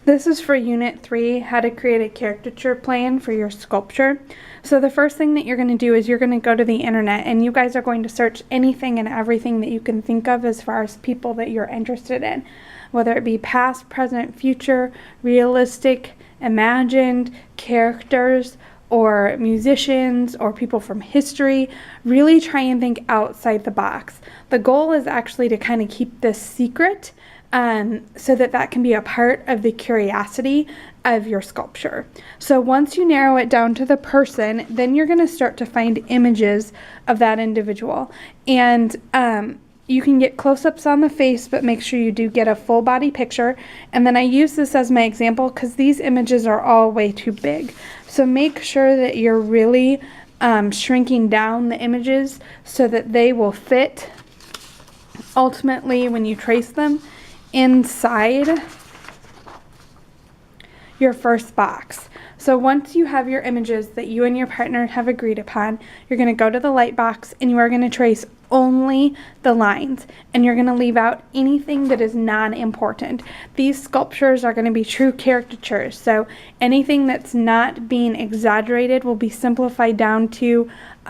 This is for Unit 3, how to create a caricature plan for your sculpture. So the first thing that you're going to do is you're going to go to the internet, and you guys are going to search anything and everything that you can think of as far as people that you're interested in, whether it be past, present, future, realistic, imagined, characters, or musicians, or people from history. Really try and think outside the box. The goal is actually to kind of keep this secret, so that can be a part of the curiosity of your sculpture. So once you narrow it down to the person, then you're going to start to find images of that individual. And you can get close-ups on the face, but make sure you do get a full body picture. And then I use this as my example because these images are all way too big. So make sure that you're really shrinking down the images so that they will fit ultimately when you trace them inside your first box. So once you have your images that you and your partner have agreed upon, you're going to go to the light box and you are going to trace only the lines, and you're going to leave out anything that is non-important. These sculptures are going to be true caricatures, so anything that's not being exaggerated will be simplified down to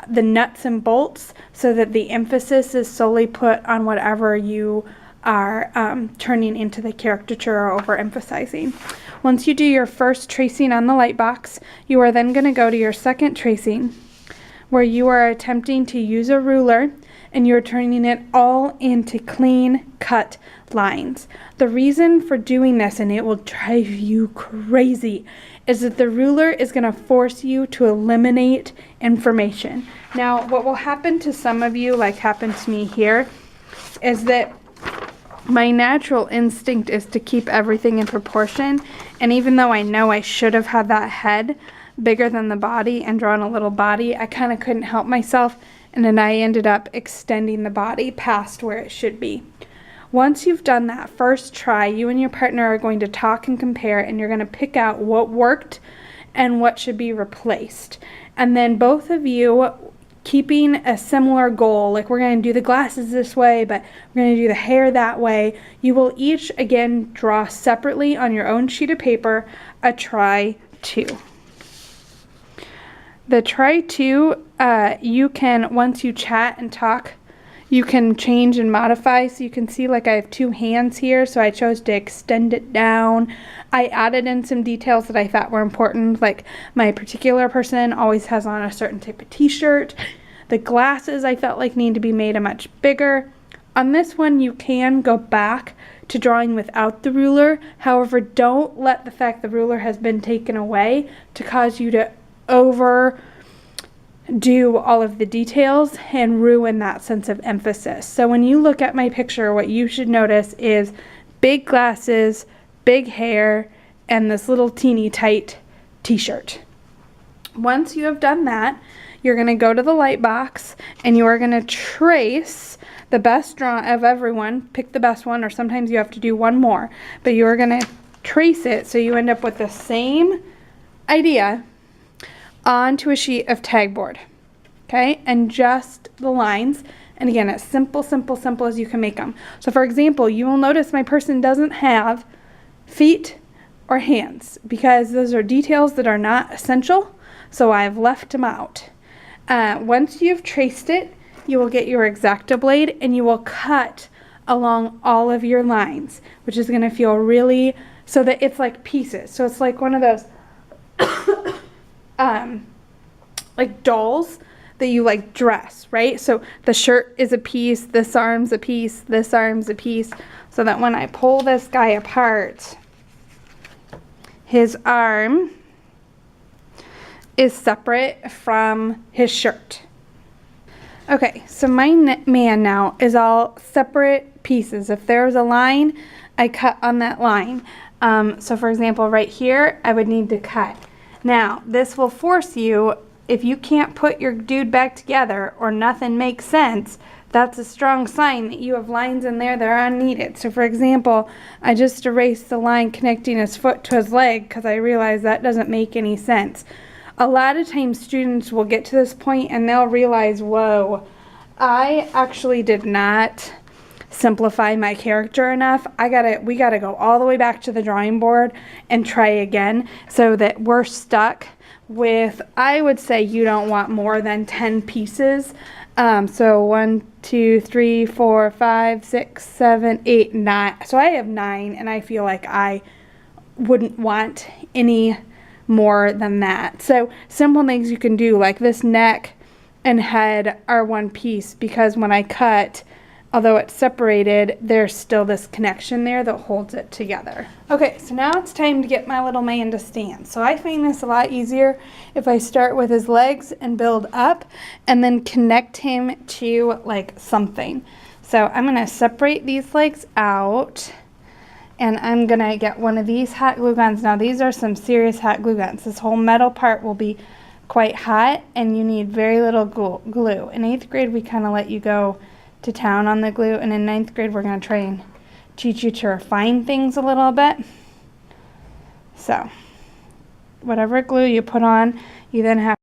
the nuts and bolts, so that the emphasis is solely put on whatever you are turning into the caricature or overemphasizing. Once you do your first tracing on the light box, you are then going to go to your second tracing, where you are attempting to use a ruler and you're turning it all into clean cut lines. The reason for doing this, and it will drive you crazy, is that the ruler is going to force you to eliminate information. Now, what will happen to some of you, like happened to me here, is that my natural instinct is to keep everything in proportion, and even though I know I should have had that head bigger than the body and drawn a little body, I kind of couldn't help myself, and then I ended up extending the body past where it should be. Once you've done that first try, you and your partner are going to talk and compare, and you're going to pick out what worked and what should be replaced. And then both of you, keeping a similar goal, like we're going to do the glasses this way, but we're going to do the hair that way, you will each again draw separately on your own sheet of paper a try to. The try to, you can, once you chat and talk, you can change and modify. So you can see, like, I have two hands here, so I chose to extend it down. I added in some details that I thought were important, like my particular person always has on a certain type of t-shirt. The glasses I felt like need to be made a much bigger. On this one, you can go back to drawing without the ruler. However, don't let the fact the ruler has been taken away to cause you to overdo all of the details and ruin that sense of emphasis. So when you look at my picture, what you should notice is big glasses, big hair, and this little teeny tight t-shirt. Once you have done that, you're going to go to the light box and you are going to trace the best draw of everyone. Pick the best one, or sometimes you have to do one more, but you are going to trace it so you end up with the same idea onto a sheet of tag board, okay, and just the lines. And again, as simple as you can make them. So for example, you will notice my person doesn't have feet or hands because those are details that are not essential, so I've left them out. Once you've traced it, you will get your X-Acto blade and you will cut along all of your lines, which is going to feel really, so that it's like pieces. So it's like one of those like dolls that you like dress, right? So the shirt is a piece, this arm's a piece, this arm's a piece, so that when I pull this guy apart, his arm is separate from his shirt. Okay, so my man now is all separate pieces. If there's a line, I cut on that line. So for example, right here, I would need to cut. Now, this will force you, if you can't put your dude back together or nothing makes sense, that's a strong sign that you have lines in there that are unneeded. So for example, I just erased the line connecting his foot to his leg because I realized that doesn't make any sense. A lot of times students will get to this point and they'll realize, whoa, I actually did not simplify my character enough. We gotta go all the way back to the drawing board and try again, so that we're stuck with, I would say you don't want more than 10 pieces. So 1, 2, 3, 4, 5, 6, 7, 8, 9. So I have 9, and I feel like I wouldn't want any more than that. So simple things you can do, like this neck and head are one piece, because when I cut, although it's separated, there's still this connection there that holds it together. Okay, so now it's time to get my little man to stand. So I find this a lot easier if I start with his legs and build up and then connect him to like something. So I'm gonna separate these legs out, and I'm gonna get one of these hot glue guns. Now these are some serious hot glue guns. This whole metal part will be quite hot, and you need very little glue. In 8th grade, we kind of let you go to town on the glue, and in 9th grade we're going to try and teach you to refine things a little bit. So whatever glue you put on, you then have